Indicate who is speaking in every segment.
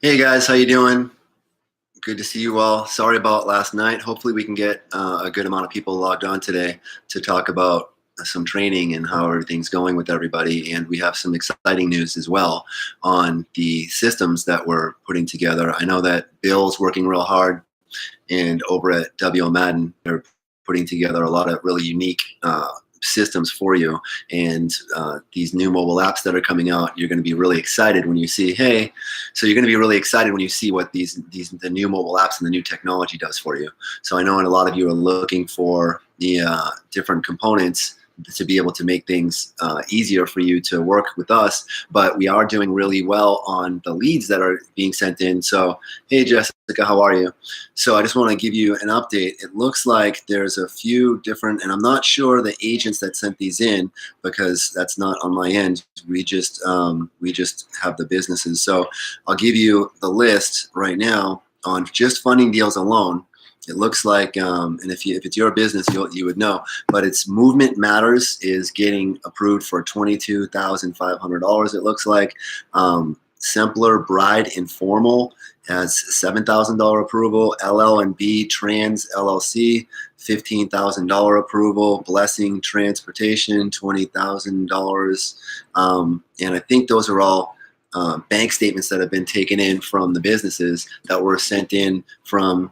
Speaker 1: Hey guys, how you doing? Good to see you all. Sorry about last night. Hopefully we can get a good amount of people logged on today to talk about some training and how everything's going with everybody. And we have some exciting news as well on the systems that we're putting together. I know that Bill's working real hard, and over at WL Madden, they're putting together a lot of really unique systems for you. And these new mobile apps that are coming out, you're going to be really excited when you see, hey, so you're going to be really excited when you see what the new mobile apps and the new technology does for you. So I know a lot of you are looking for the different components to be able to make things easier for you to work with us, but we are doing really well on the leads that are being sent in. So, hey Jessica, how are you? So I just want to give you an update. It looks like there's a few different, and I'm not sure the agents that sent these in because that's not on my end. We just have the businesses. So I'll give you the list right now on just funding deals alone. It looks like, and if it's your business, you would know, but it's Movement Matters is getting approved for $22,500. It looks like Simpler Bride Informal has $7,000 approval. LL&B Trans LLC, $15,000 approval. Blessing Transportation, $20,000. And I think those are all bank statements that have been taken in from the businesses that were sent in from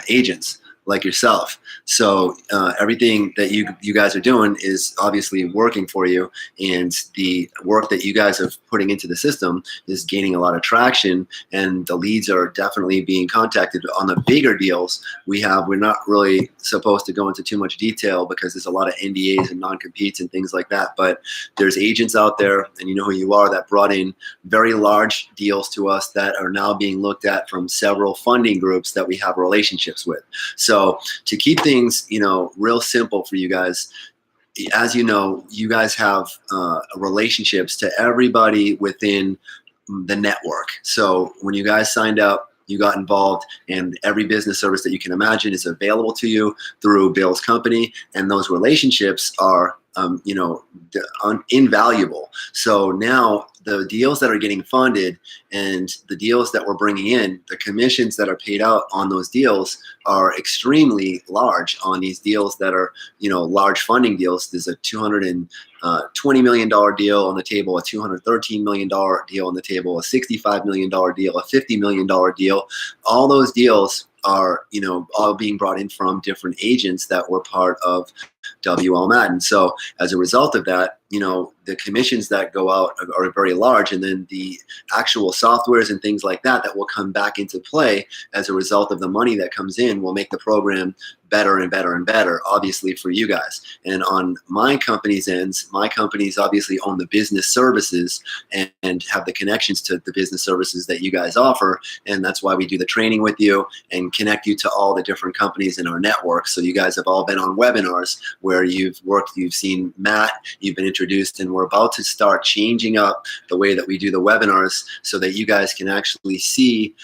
Speaker 1: agents like yourself. So everything that you guys are doing is obviously working for you, and the work that you guys are putting into the system is gaining a lot of traction, and the leads are definitely being contacted. On the bigger deals we're not really supposed to go into too much detail because there's a lot of NDAs and non-competes and things like that, but there's agents out there, and you know who you are, that brought in very large deals to us that are now being looked at from several funding groups that we have relationships with. So to keep things, real simple for you guys, as you know, you guys have relationships to everybody within the network. So when you guys signed up, you got involved, and every business service that you can imagine is available to you through Bill's company, and those relationships are invaluable. So now the deals that are getting funded and the deals that we're bringing in, the commissions that are paid out on those deals are extremely large on these deals that are, large funding deals. There's a $220 million deal on the table, a $213 million deal on the table, a $65 million deal, a $50 million deal. All those deals are, all being brought in from different agents that were part of WL Madden. So as a result of that, the commissions that go out are very large, and then the actual softwares and things like that will come back into play as a result of the money that comes in will make the program better and better and better, obviously, for you guys. And on my company's ends, my companies obviously own the business services and have the connections to the business services that you guys offer. And that's why we do the training with you and connect you to all the different companies in our network. So you guys have all been on webinars where you've seen Matt, you've been introduced, and we're about to start changing up the way that we do the webinars so that you guys can actually see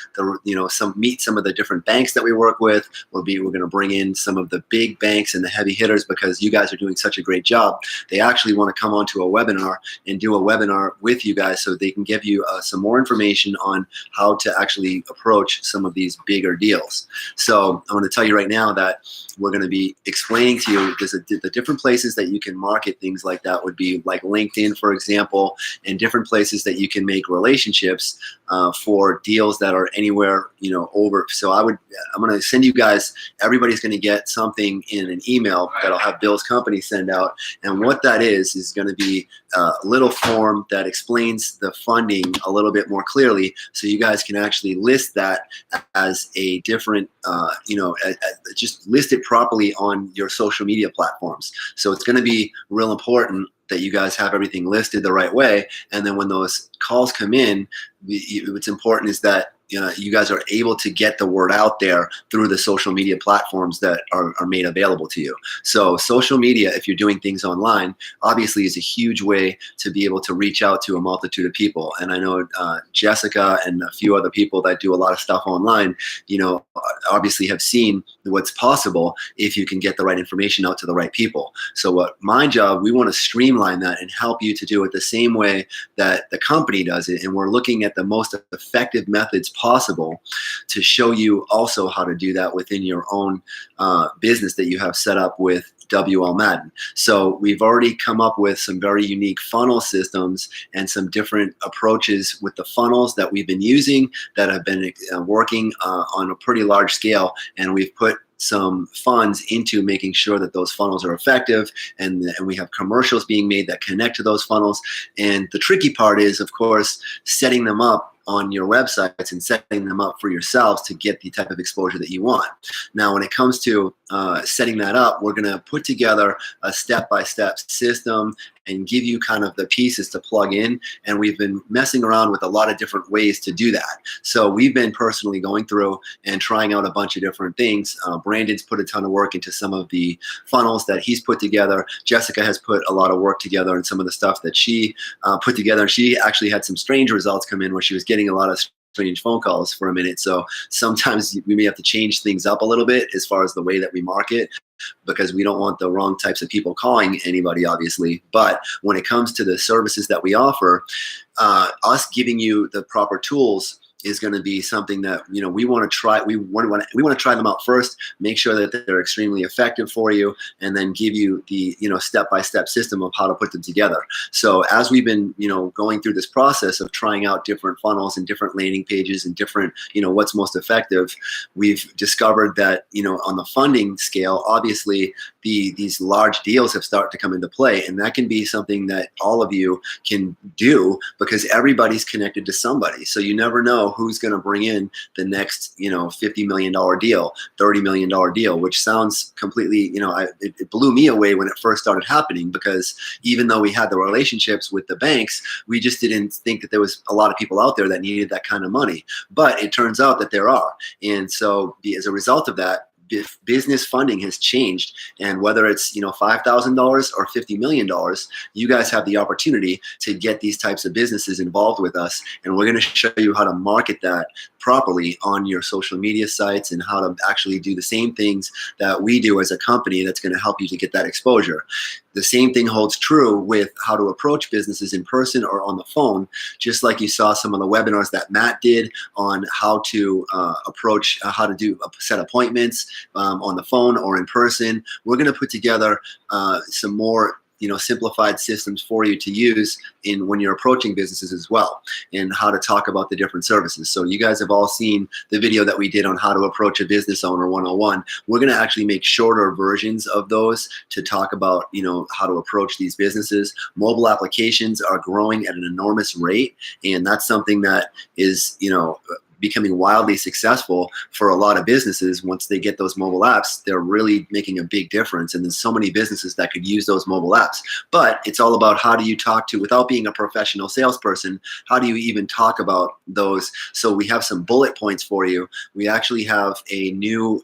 Speaker 1: meet some of the different banks that we work with. We're going to bring in some of the big banks and the heavy hitters because you guys are doing such a great job. They actually want to come onto a webinar and do a webinar with you guys so they can give you some more information on how to actually approach some of these bigger deals. So I want to tell you right now that we're going to be explaining to you the different places that you can market things like that would be like LinkedIn, for example, and different places that you can make relationships for deals that are anywhere, over. So I'm going to send you guys, everybody's going to get something in an email that I'll have Bill's company send out. And what that is going to be a little form that explains the funding a little bit more clearly so you guys can actually list that as a different, just list it properly on your social media platforms. So it's going to be real important that you guys have everything listed the right way. And then when those calls come in, what's important is that you guys are able to get the word out there through the social media platforms that are made available to you. So social media, if you're doing things online, obviously is a huge way to be able to reach out to a multitude of people. And I know Jessica and a few other people that do a lot of stuff online, obviously have seen what's possible if you can get the right information out to the right people. So what my job, we want to streamline that and help you to do it the same way that the company does it. And we're looking at the most effective methods possible to show you also how to do that within your own business that you have set up with WL Madden. So we've already come up with some very unique funnel systems and some different approaches with the funnels that we've been using that have been working on a pretty large scale, and we've put some funds into making sure that those funnels are effective, and we have commercials being made that connect to those funnels. And the tricky part is, of course, setting them up on your websites and setting them up for yourselves to get the type of exposure that you want. Now, when it comes to setting that up, we're going to put together a step-by-step system and give you kind of the pieces to plug in. And we've been messing around with a lot of different ways to do that. So we've been personally going through and trying out a bunch of different things. Brandon's put a ton of work into some of the funnels that he's put together. Jessica has put a lot of work together in some of the stuff that she put together. She actually had some strange results come in where she was getting a lot of strange phone calls for a minute. So sometimes we may have to change things up a little bit as far as the way that we market, because we don't want the wrong types of people calling anybody, obviously. But when it comes to the services that we offer, us giving you the proper tools is going to be something that, you know, we want to try. We want to try them out first, make sure that they're extremely effective for you, and then give you the, you know, step-by-step system of how to put them together. So as we've been, you know, going through this process of trying out different funnels and different landing pages and different, you know, what's most effective, we've discovered that, you know, on the funding scale, obviously these large deals have started to come into play, and that can be something that all of you can do because everybody's connected to somebody. So you never know who's going to bring in the next, you know, $50 million deal, $30 million deal, which sounds completely, you know, it blew me away when it first started happening, because even though we had the relationships with the banks, we just didn't think that there was a lot of people out there that needed that kind of money. But it turns out that there are. And so as a result of that, business funding has changed, and whether it's, you know, $5,000 or $50 million, you guys have the opportunity to get these types of businesses involved with us, and we're going to show you how to market that properly on your social media sites and how to actually do the same things that we do as a company that's going to help you to get that exposure. The same thing holds true with how to approach businesses in person or on the phone, just like you saw some of the webinars that Matt did on how to approach, how to do set appointments on the phone or in person. We're going to put together some more, you know, simplified systems for you to use in when you're approaching businesses as well, and how to talk about the different services. So you guys have all seen the video that we did on how to approach a business owner 101. We're going to actually make shorter versions of those to talk about, you know, how to approach these businesses. Mobile applications are growing at an enormous rate, and that's something that is, you know, becoming wildly successful for a lot of businesses. Once they get those mobile apps, they're really making a big difference. And there's so many businesses that could use those mobile apps. But it's all about how do you talk to, without being a professional salesperson, how do you even talk about those? So we have some bullet points for you. We actually have a new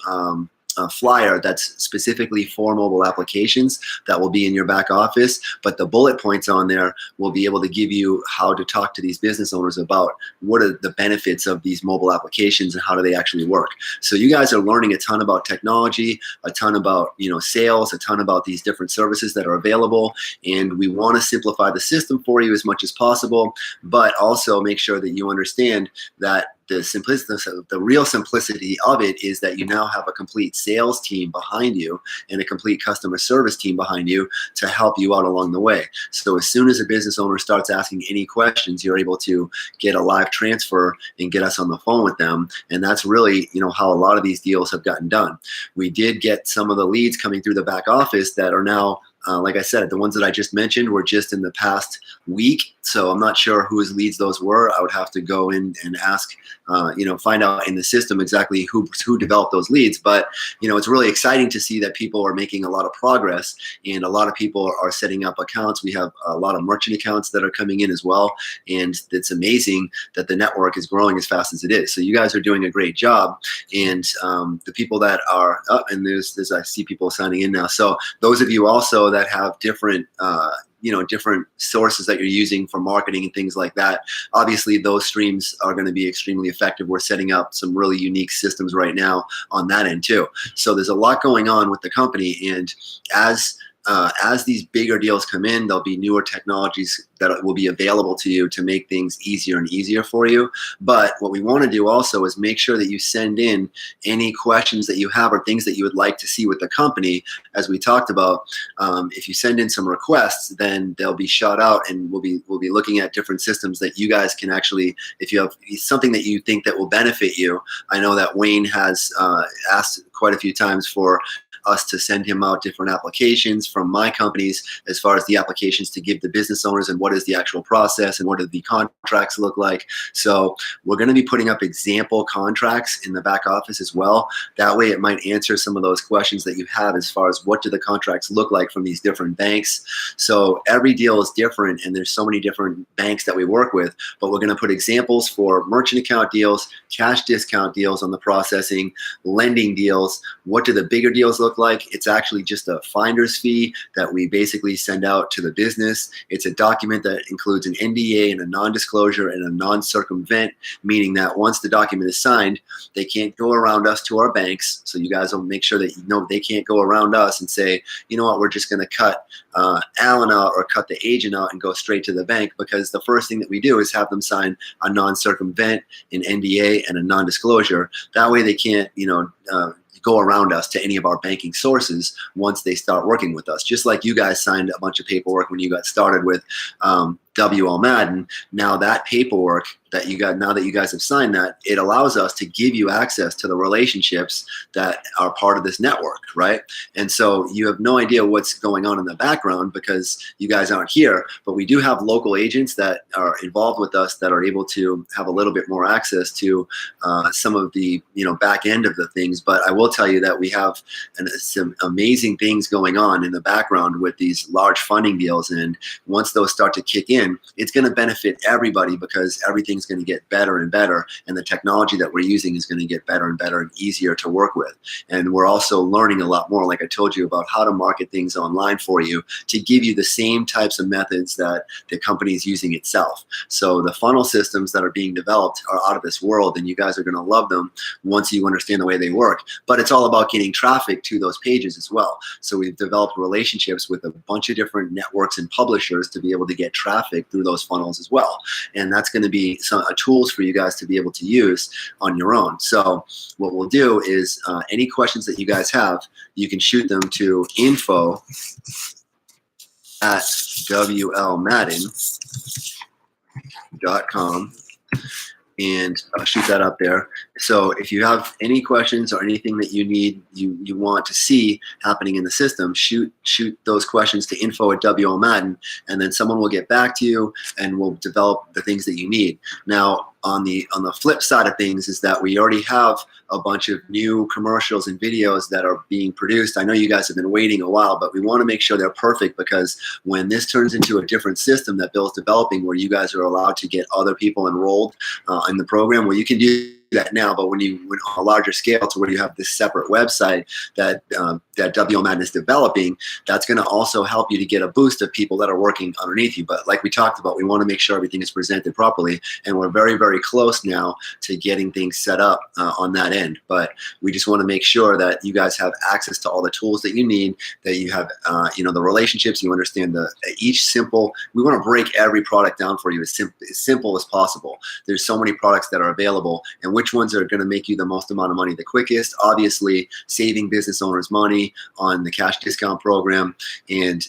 Speaker 1: flyer that's specifically for mobile applications that will be in your back office, but the bullet points on there will be able to give you how to talk to these business owners about what are the benefits of these mobile applications and how do they actually work. So you guys are learning a ton about technology, a ton about, you know, sales, a ton about these different services that are available, and we want to simplify the system for you as much as possible, but also make sure that you understand that the simplicity, the real simplicity of it is that you now have a complete sales team behind you and a complete customer service team behind you to help you out along the way. So as soon as a business owner starts asking any questions, you're able to get a live transfer and get us on the phone with them. And that's really, you know, how a lot of these deals have gotten done. We did get some of the leads coming through the back office that are now, like I said, the ones that I just mentioned were just in the past week. So I'm not sure whose leads those were. I would have to go in and ask, you know, find out in the system exactly who developed those leads. But, you know, it's really exciting to see that people are making a lot of progress, and a lot of people are setting up accounts. We have a lot of merchant accounts that are coming in as well. And it's amazing that the network is growing as fast as it is. So you guys are doing a great job. And the people that are up, and there's I see people signing in now. So those of you also that have different you know, different sources that you're using for marketing and things like that, obviously those streams are going to be extremely effective. We're setting up some really unique systems right now on that end too. So there's a lot going on with the company, and as as these bigger deals come in, there'll be newer technologies that will be available to you to make things easier and easier for you. But what we want to do also is make sure that you send in any questions that you have or things that you would like to see with the company. As we talked about, if you send in some requests, then they'll be shot out, and we'll be looking at different systems that you guys can actually, if you have something that you think that will benefit you. I know that Wayne has asked quite a few times for us to send him out different applications from my companies, as far as the applications to give the business owners, and what is the actual process, and what do the contracts look like. So we're going to be putting up example contracts in the back office as well. That way it might answer some of those questions that you have as far as what do the contracts look like from these different banks. So every deal is different, and there's so many different banks that we work with, but we're going to put examples for merchant account deals, cash discount deals on the processing, lending deals. What do the bigger deals look like? It's actually just a finder's fee that we basically send out to the business. It's a document that includes an NDA and a non-disclosure and a non-circumvent, meaning that once the document is signed, they can't go around us to our banks. So you guys will make sure that you know they can't go around us and say, you know what, we're just going to cut Alan out or cut the agent out and go straight to the bank, because the first thing that we do is have them sign a non-circumvent, an NDA, and a non-disclosure. That way they can't, go around us to any of our banking sources once they start working with us. Just like you guys signed a bunch of paperwork when you got started with WL Madden. Now that paperwork that you got, now that you guys have signed that, it allows us to give you access to the relationships that are part of this network, right? And so you have no idea what's going on in the background because you guys aren't here, but we do have local agents that are involved with us that are able to have a little bit more access to some of the back end of the things. But I will tell you that we have some amazing things going on in the background with these large funding deals, and once those start to kick in, it's going to benefit everybody because everything's going to get better and better, and the technology that we're using is going to get better and better and easier to work with. And we're also learning a lot more, like I told you, about how to market things online for you to give you the same types of methods that the company is using itself. So the funnel systems that are being developed are out of this world, and you guys are going to love them once you understand the way they work. But it's all about getting traffic to those pages as well. So we've developed relationships with a bunch of different networks and publishers to be able to get traffic through those funnels as well. And that's going to be some tools for you guys to be able to use on your own. So what we'll do is any questions that you guys have, you can shoot them to info@WLMadden.com. And shoot that up there. So if you have any questions or anything that you need, you want to see happening in the system, shoot those questions to info@WL Madden, and then someone will get back to you and will develop the things that you need. Now, on the flip side of things is that we already have a bunch of new commercials and videos that are being produced. I know you guys have been waiting a while, but we want to make sure they're perfect, because when this turns into a different system that Bill's developing, where you guys are allowed to get other people enrolled in the program, where you can do that now, but when on a larger scale to where you have this separate website that WL Madden is developing, that's going to also help you to get a boost of people that are working underneath you. But like we talked about, we want to make sure everything is presented properly, and we're very, very close now to getting things set up on that end. But we just want to make sure that you guys have access to all the tools that you need, that you have the relationships, you understand each simple. We want to break every product down for you as simple as possible. There's so many products that are available, and which ones are going to make you the most amount of money the quickest. Obviously, saving business owners money on the cash discount program and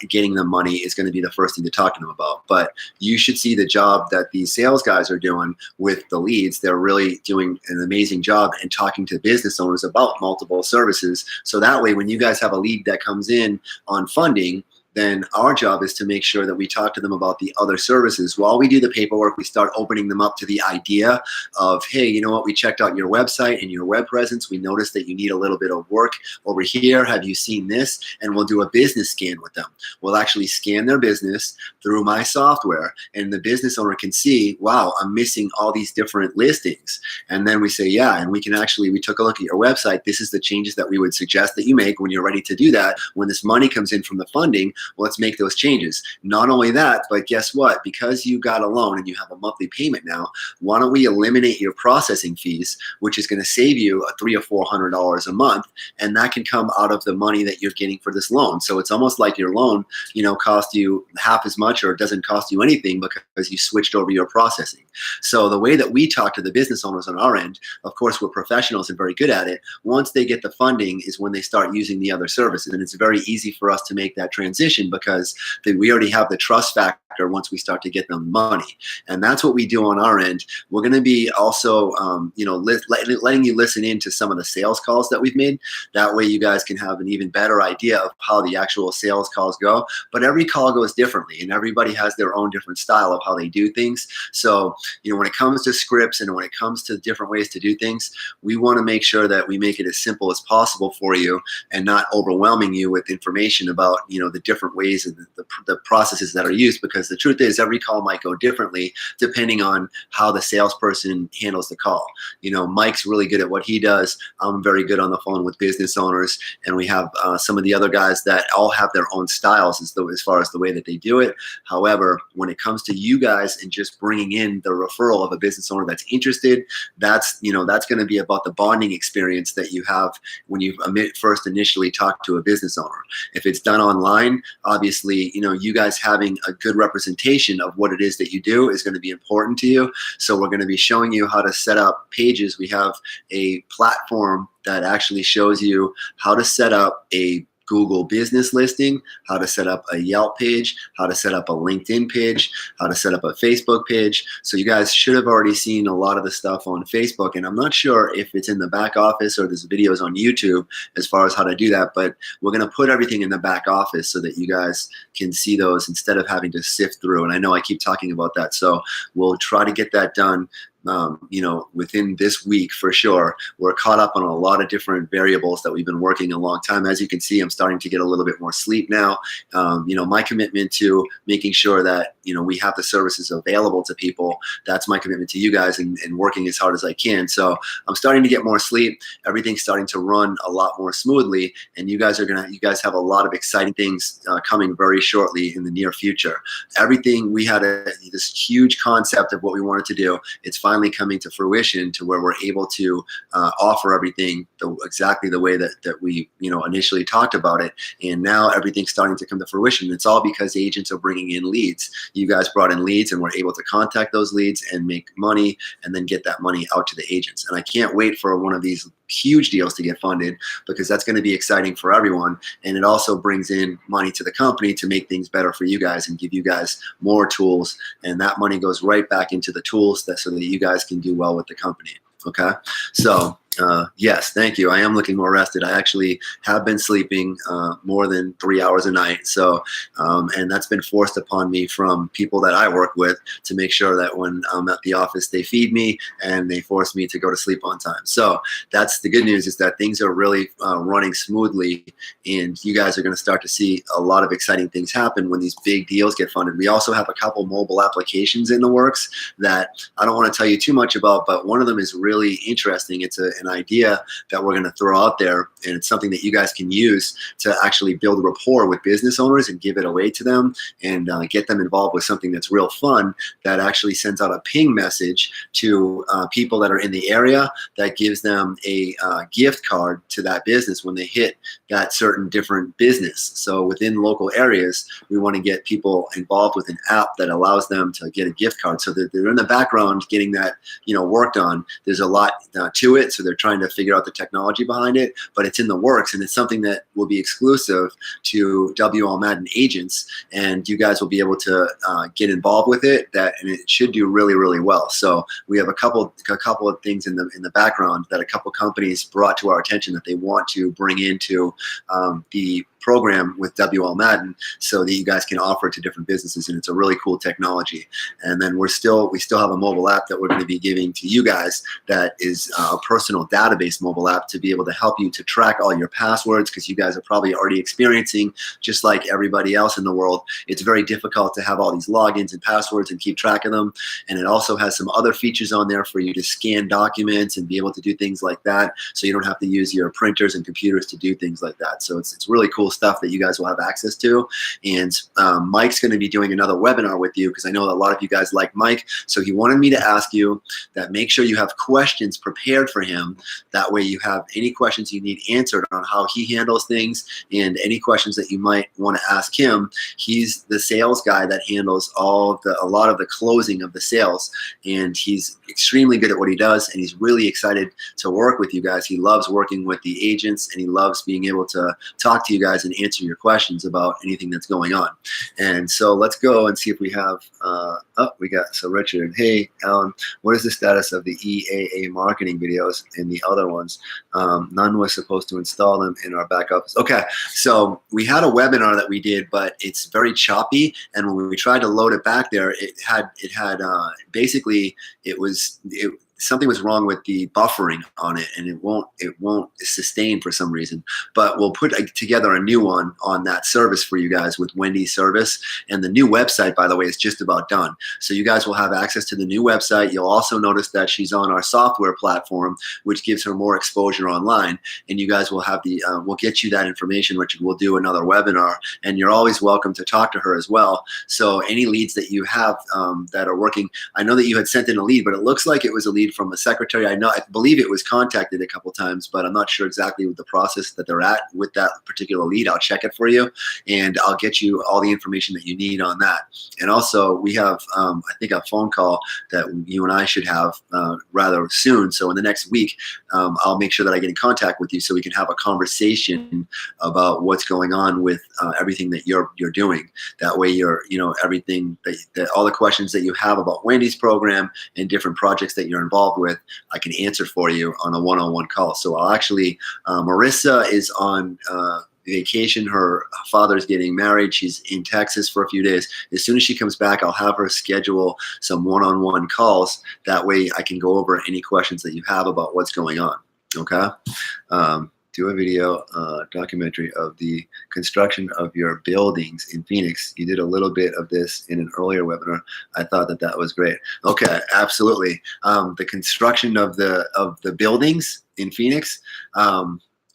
Speaker 1: getting them money is going to be the first thing to talk to them about. But you should see the job that these sales guys are doing with the leads. They're really doing an amazing job and talking to business owners about multiple services. So that way, when you guys have a lead that comes in on funding, then our job is to make sure that we talk to them about the other services. While we do the paperwork, we start opening them up to the idea of, hey, you know what, we checked out your website and your web presence. We noticed that you need a little bit of work over here. Have you seen this? And we'll do a business scan with them. We'll actually scan their business through my software, and the business owner can see, wow, I'm missing all these different listings. And then we say, yeah, and we took a look at your website. This is the changes that we would suggest that you make when you're ready to do that. When this money comes in from the funding, Well, let's make those changes. Not only that, but guess what? Because you got a loan and you have a monthly payment now, why don't we eliminate your processing fees, which is going to save you $300 or $400 a month, and that can come out of the money that you're getting for this loan. So it's almost like your loan, cost you half as much, or it doesn't cost you anything because you switched over your processing. So the way that we talk to the business owners on our end, of course, we're professionals and very good at it. Once they get the funding is when they start using the other services, and it's very easy for us to make that transition because we already have the trust factor once we start to get them money. And that's what we do on our end. We're going to be also, letting you listen in to some of the sales calls that we've made. That way you guys can have an even better idea of how the actual sales calls go. But every call goes differently, and everybody has their own different style of how they do things. So, when it comes to scripts and when it comes to different ways to do things, we want to make sure that we make it as simple as possible for you and not overwhelming you with information about, the different ways and the processes that are used, because the truth is every call might go differently depending on how the salesperson handles the call. Mike's really good at what he does. I'm very good on the phone with business owners, and we have some of the other guys that all have their own styles as far as the way that they do it. However, when it comes to you guys and just bringing in the referral of a business owner that's interested, that's going to be about the bonding experience that you have when you first initially talk to a business owner. If it's done online, obviously, you guys having a good representation of what it is that you do is going to be important to you. So we're going to be showing you how to set up pages. We have a platform that actually shows you how to set up a Google business listing, how to set up a Yelp page, how to set up a LinkedIn page, how to set up a Facebook page. So you guys should have already seen a lot of the stuff on Facebook, and I'm not sure if it's in the back office or there's videos on YouTube as far as how to do that, but we're going to put everything in the back office so that you guys can see those instead of having to sift through. And I know I keep talking about that, so we'll try to get that done within this week for sure. We're caught up on a lot of different variables that we've been working a long time. As you can see, I'm starting to get a little bit more sleep now. My commitment to making sure that, we have the services available to people, that's my commitment to you guys, and working as hard as I can. So I'm starting to get more sleep. Everything's starting to run a lot more smoothly, and you guys have a lot of exciting things coming very shortly in the near future. Everything, we had this huge concept of what we wanted to do. It's finally coming to fruition to where we're able to offer everything exactly the way that we initially talked about it, and now everything's starting to come to fruition. It's all because agents are bringing in leads. You guys brought in leads, and we're able to contact those leads and make money, and then get that money out to the agents. And I can't wait for one of these huge deals to get funded, because that's going to be exciting for everyone, and it also brings in money to the company to make things better for you guys and give you guys more tools, and that money goes right back into the tools so that you guys can do well with the company. Okay, so yes, thank you. I am looking more rested. I actually have been sleeping more than 3 hours a night. So, and that's been forced upon me from people that I work with to make sure that when I'm at the office, they feed me and they force me to go to sleep on time. So that's the good news, is that things are really running smoothly, and you guys are going to start to see a lot of exciting things happen when these big deals get funded. We also have a couple mobile applications in the works that I don't want to tell you too much about, but one of them is really interesting. It's an idea that we're going to throw out there, and it's something that you guys can use to actually build rapport with business owners and give it away to them, and get them involved with something that's real fun, that actually sends out a ping message to people that are in the area, that gives them a gift card to that business when they hit that certain different business. So within local areas, we want to get people involved with an app that allows them to get a gift card, so that they're in the background getting that worked on. There's a lot to it, so they're trying to figure out the technology behind it, but it's in the works, and it's something that will be exclusive to WL Madden agents, and you guys will be able to get involved with it. And it should do really, really well. So we have a couple of things in the background that a couple companies brought to our attention that they want to bring into the program with WL Madden, so that you guys can offer it to different businesses, and it's a really cool technology. And then we still have a mobile app that we're going to be giving to you guys that is a personal database mobile app to be able to help you to track all your passwords, because you guys are probably already experiencing, just like everybody else in the world, it's very difficult to have all these logins and passwords and keep track of them. And it also has some other features on there for you to scan documents and be able to do things like that, so you don't have to use your printers and computers to do things like that. So it's really cool stuff that you guys will have access to. And Mike's going to be doing another webinar with you because I know a lot of you guys like Mike. So he wanted me to ask you that make sure you have questions prepared for him. That way you have any questions you need answered on how he handles things and any questions that you might want to ask him. He's the sales guy that handles a lot of the closing of the sales, and he's extremely good at what he does, and he's really excited to work with you guys. He loves working with the agents, and he loves being able to talk to you guys and answer your questions about anything that's going on. And so let's go and see if we have so Richard, hey Alan, what is the status of the EAA marketing videos and the other ones? None was supposed to install them in our back office. Okay, so we had a webinar that we did, but it's very choppy, and when we tried to load it back there, something was wrong with the buffering on it, and it won't sustain for some reason. But we'll put together a new one on that service for you guys with Wendy's service. And the new website, by the way, is just about done. So you guys will have access to the new website. You'll also notice that she's on our software platform, which gives her more exposure online. And you guys will have we'll get you that information, Richard. We'll do another webinar, and you're always welcome to talk to her as well. So any leads that you have that are working, I know that you had sent in a lead, but it looks like it was a lead from a secretary. I believe it was contacted a couple times, but I'm not sure exactly what the process that they're at with that particular lead. I'll check it for you, and I'll get you all the information that you need on that. And also, we have, I think, a phone call that you and I should have rather soon. So in the next week, I'll make sure that I get in contact with you so we can have a conversation about what's going on with everything that you're doing. That way, everything that all the questions that you have about Wendy's program and different projects that you're involved with, I can answer for you on a one-on-one call. So I'll actually, Marissa is on vacation. Her father's getting married. She's in Texas for a few days. As soon as she comes back, I'll have her schedule some one-on-one calls. That way I can go over any questions that you have about what's going on. Okay? Do a video documentary of the construction of your buildings in Phoenix. You did a little bit of this in an earlier webinar. I thought that was great. Okay, absolutely. The construction of the buildings in Phoenix.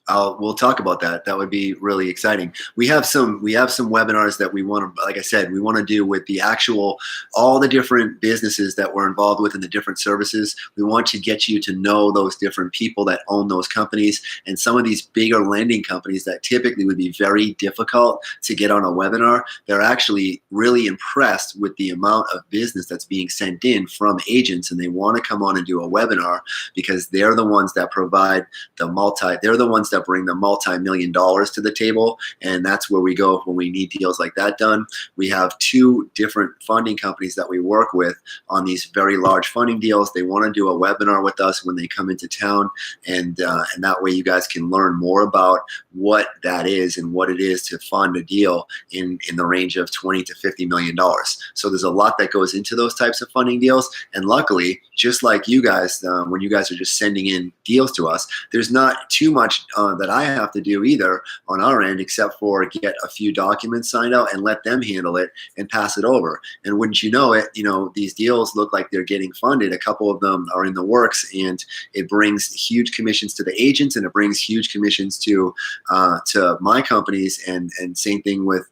Speaker 1: We'll talk about that. That would be really exciting. We have some webinars that we want to, like I said, we want to do with all the different businesses that we're involved with and the different services. We want to get you to know those different people that own those companies, and some of these bigger lending companies that typically would be very difficult to get on a webinar. They're actually really impressed with the amount of business that's being sent in from agents, and they want to come on and do a webinar because they're the ones that provide they're the ones that bring the multi-million dollars to the table, and that's where we go when we need deals like that done. We have 2 different funding companies that we work with on these very large funding deals. They want to do a webinar with us when they come into town, and that way you guys can learn more about what that is and what it is to fund a deal in the range of $20 to $50 million. So there's a lot that goes into those types of funding deals, and luckily, just like you guys, when you guys are just sending in deals to us, there's not too much that I have to do either on our end, except for get a few documents signed out and let them handle it and pass it over. And wouldn't you know it, these deals look like they're getting funded. A couple of them are in the works, and it brings huge commissions to the agents, and it brings huge commissions to my companies, and same thing with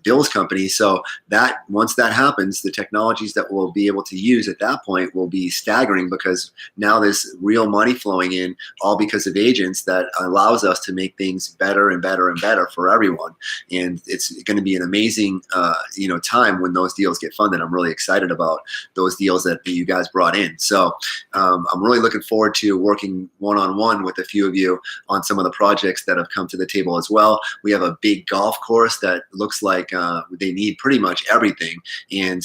Speaker 1: Bill's company. So that once that happens, the technologies that we'll be able to use at that point will be staggering, because now there's real money flowing in, all because of agents, that allows us to make things better and better and better for everyone. And it's going to be an amazing time when those deals get funded. I'm really excited about those deals that you guys brought in. So I'm really looking forward to working one-on-one with a few of you on some of the projects that have come to the table as well. We have a big golf course that looks like they need pretty much everything, and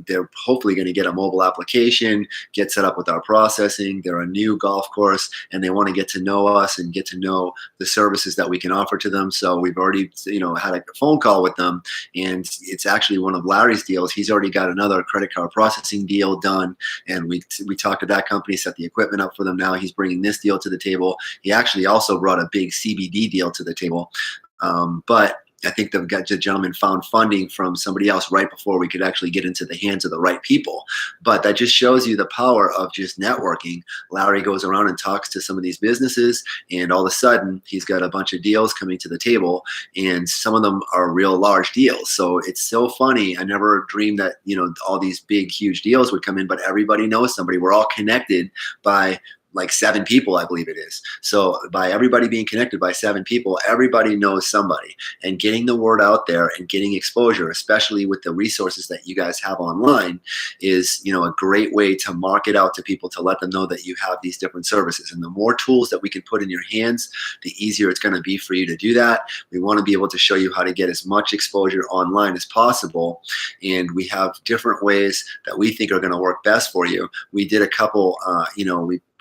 Speaker 1: they're hopefully going to get a mobile application, get set up with our processing. They're a new golf course, and they want to get to know us and get to know the services that we can offer to them. So we've already had a phone call with them, and it's actually one of Larry's deals. He's already got another credit card processing deal done, and we talked to that company, set the equipment up for them. Now he's bringing this deal to the table. He actually also brought a big CBD deal to the table. But I think the gentleman found funding from somebody else right before we could actually get into the hands of the right people. But that just shows you the power of just networking. Larry goes around and talks to some of these businesses, and all of a sudden he's got a bunch of deals coming to the table, and some of them are real large deals. So it's so funny. I never dreamed that, all these big, huge deals would come in, but everybody knows somebody. We're all connected by like 7 people, I believe it is. So by everybody being connected by 7 people, everybody knows somebody, and getting the word out there and getting exposure, especially with the resources that you guys have online, is, a great way to market out to people, to let them know that you have these different services. And the more tools that we can put in your hands, the easier it's going to be for you to do that. We want to be able to show you how to get as much exposure online as possible. And we have different ways that we think are going to work best for you. We did a couple,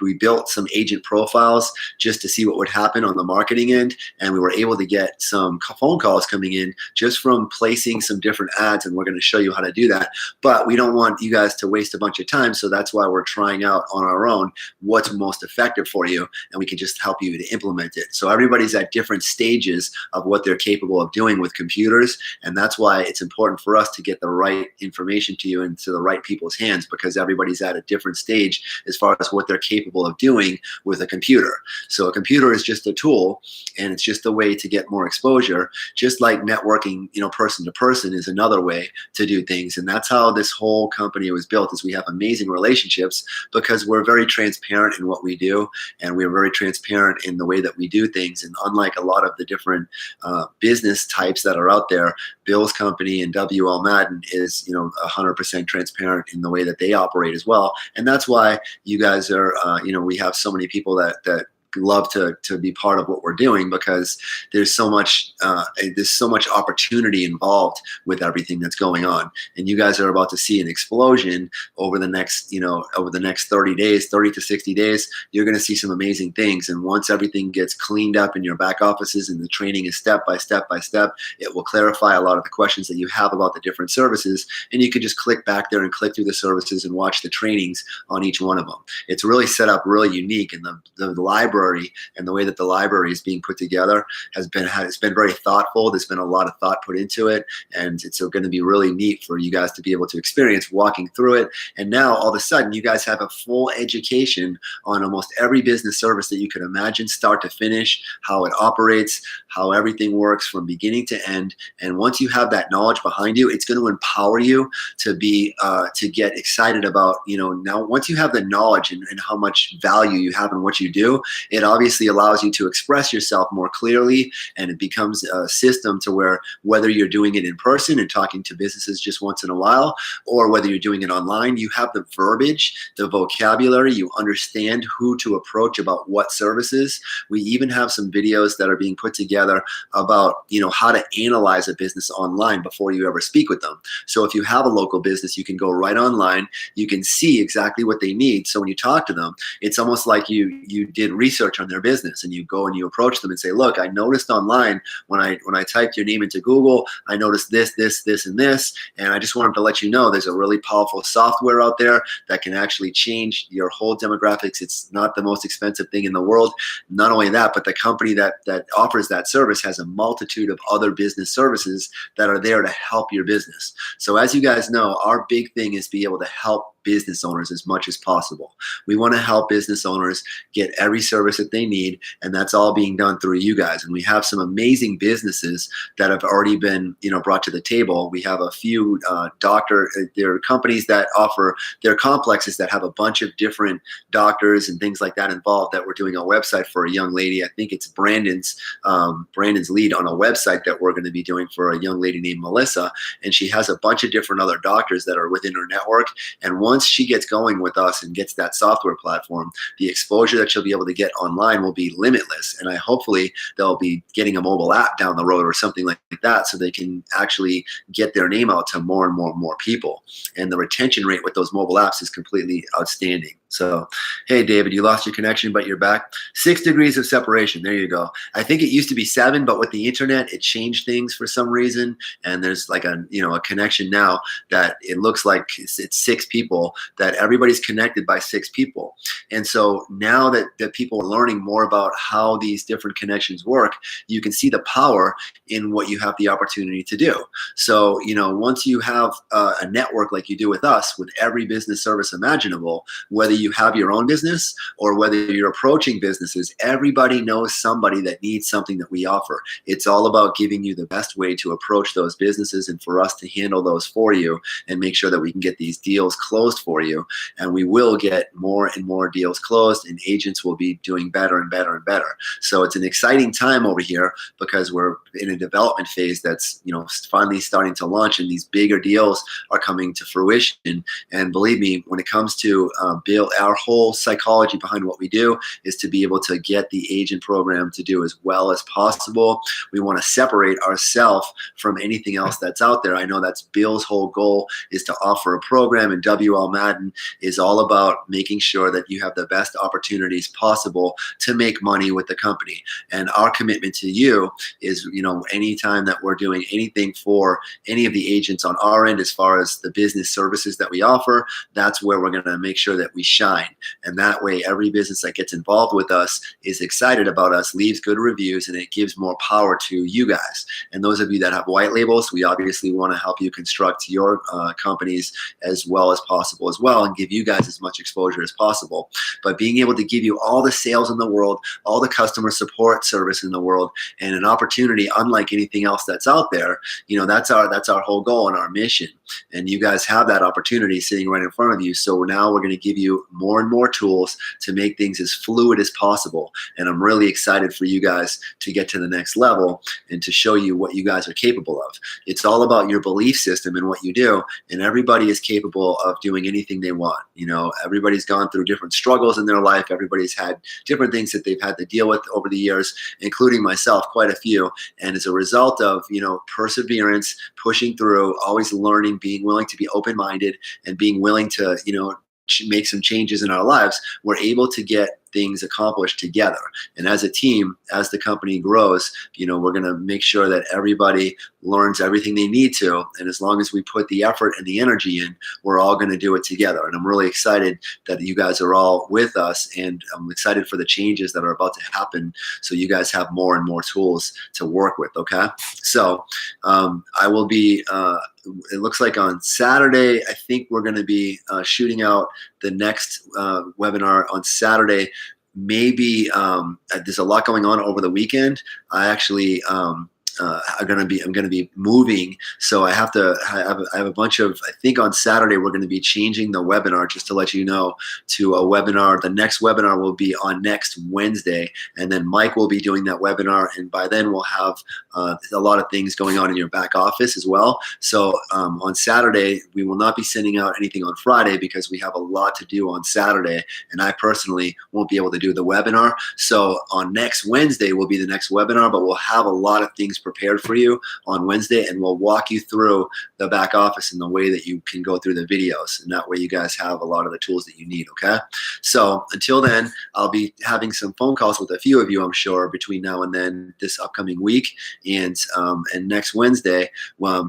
Speaker 1: we built some agent profiles just to see what would happen on the marketing end, and we were able to get some phone calls coming in just from placing some different ads, and we're going to show you how to do that. But we don't want you guys to waste a bunch of time, so that's why we're trying out on our own what's most effective for you, and we can just help you to implement it. So everybody's at different stages of what they're capable of doing with computers, and that's why it's important for us to get the right information to you and to the right people's hands, because everybody's at a different stage as far as what they're capable of doing with a computer. So a computer is just a tool, and it's just a way to get more exposure, just like networking, person to person is another way to do things. And that's how this whole company was built, is we have amazing relationships because we're very transparent in what we do, and we're very transparent in the way that we do things. And unlike a lot of the different business types that are out there, Bill's company and WL Madden is 100% transparent in the way that they operate as well. And that's why you guys are we have so many people that love to be part of what we're doing, because there's so much opportunity involved with everything that's going on. And you guys are about to see an explosion over the next 30 days, 30 to 60 days. You're going to see some amazing things. And once everything gets cleaned up in your back offices and the training is step by step by step, it will clarify a lot of the questions that you have about the different services. And you can just click back there and click through the services and watch the trainings on each one of them. It's really set up really unique, and the library and the way that the library is being put together it's been very thoughtful. There's been a lot of thought put into it, and it's going to be really neat for you guys to be able to experience walking through it. And now all of a sudden you guys have a full education on almost every business service that you could imagine, start to finish, how it operates, how everything works from beginning to end. And once you have that knowledge behind you, it's going to empower you to be to get excited about, now once you have the knowledge and how much value you have in what you do, it obviously allows you to express yourself more clearly, and it becomes a system to where, whether you're doing it in person and talking to businesses just once in a while, or whether you're doing it online, you have the verbiage, the vocabulary, you understand who to approach about what services. We even have some videos that are being put together about, how to analyze a business online before you ever speak with them. So if you have a local business, you can go right online, you can see exactly what they need. So when you talk to them, it's almost like you did research on their business, and you go and you approach them and say, look, I noticed online when I typed your name into Google, I noticed this, and this, and I just wanted to let you know there's a really powerful software out there that can actually change your whole demographics. It's not the most expensive thing in the world. Not only that, but the company that offers that service has a multitude of other business services that are there to help your business. So as you guys know, our big thing is be able to help business owners as much as possible. We want to help business owners get every service that they need, and that's all being done through you guys. And we have some amazing businesses that have already been, brought to the table. We have a few there are companies that offer their complexes that have a bunch of different doctors and things like that involved, that we're doing a website for a young lady. I think it's Brandon's lead on a website that we're going to be doing for a young lady named Melissa, and she has a bunch of different other doctors that are within her network. And once she gets going with us and gets that software platform, the exposure that she'll be able to get online will be limitless. And hopefully they'll be getting a mobile app down the road or something like that, so they can actually get their name out to more and more people. And the retention rate with those mobile apps is completely outstanding. So, hey, David, you lost your connection, but you're back. 6 degrees of separation. There you go. I think it used to be 7, but with the internet, it changed things for some reason. And there's like a connection now that it looks like it's 6 people people that everybody's connected by 6 people. And so now that people are learning more about how these different connections work, you can see the power in what you have the opportunity to do. So, once you have a network like you do with us, with every business service imaginable, whether you have your own business or whether you're approaching businesses, everybody knows somebody that needs something that we offer. It's all about giving you the best way to approach those businesses and for us to handle those for you and make sure that we can get these deals closed for you. And we will get more and more deals closed, and agents will be doing better and better and better. So it's an exciting time over here because we're in a development phase that's finally starting to launch, and these bigger deals are coming to fruition. And believe me, when it comes to build, our whole psychology behind what we do is to be able to get the agent program to do as well as possible. We want to separate ourselves from anything else that's out there. I know that's Bill's whole goal, is to offer a program, and WL Madden is all about making sure that you have the best opportunities possible to make money with the company. And our commitment to you is, anytime that we're doing anything for any of the agents on our end, as far as the business services that we offer, that's where we're going to make sure that we shine. And that way, every business that gets involved with us is excited about us, leaves good reviews, and it gives more power to you guys. And those of you that have white labels, we obviously want to help you construct your companies as well as possible as well, and give you guys as much exposure as possible. But being able to give you all the sales in the world, all the customer support service in the world, and an opportunity unlike anything else that's out there, that's our whole goal and our mission. And you guys have that opportunity sitting right in front of you. So now we're going to give you more and more tools to make things as fluid as possible. And I'm really excited for you guys to get to the next level and to show you what you guys are capable of. It's all about your belief system and what you do. And everybody is capable of doing anything they want. Everybody's gone through different struggles in their life. Everybody's had different things that they've had to deal with over the years, including myself, quite a few. And as a result of, perseverance, pushing through, always learning, being willing to be open-minded, and being willing to, make some changes in our lives, we're able to get things accomplished together. And as a team, as the company grows, we're going to make sure that everybody learns everything they need to. And as long as we put the effort and the energy in, we're all going to do it together. And I'm really excited that you guys are all with us, and I'm excited for the changes that are about to happen, so you guys have more and more tools to work with. Okay. So I will be, it looks like on Saturday, I think we're going to be shooting out the next webinar on Saturday. Maybe there's a lot going on over the weekend. I actually I'm going to be moving, so I have a bunch of, I think on Saturday we're going to be changing the webinar, just to let you know, to a webinar. The next webinar will be on next Wednesday, and then Mike will be doing that webinar, and by then we'll have a lot of things going on in your back office as well. So on Saturday we will not be sending out anything on Friday because we have a lot to do on Saturday, and I personally won't be able to do the webinar. So on next Wednesday will be the next webinar, but we'll have a lot of things prepared for you on Wednesday, and we'll walk you through the back office and the way that you can go through the videos, and that way you guys have a lot of the tools that you need. Okay, so until then, I'll be having some phone calls with a few of you, I'm sure, between now and then, this upcoming week, and next Wednesday.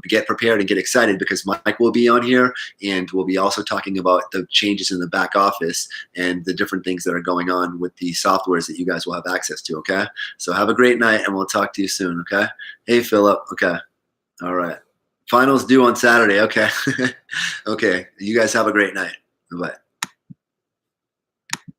Speaker 1: Get prepared and get excited, because Mike will be on here, and we'll be also talking about the changes in the back office and the different things that are going on with the softwares that you guys will have access to. Okay, so have a great night, and we'll talk to you soon. Okay. Hey, Philip. Okay. All right. Finals due on Saturday. Okay. Okay. You guys have a great night. Bye.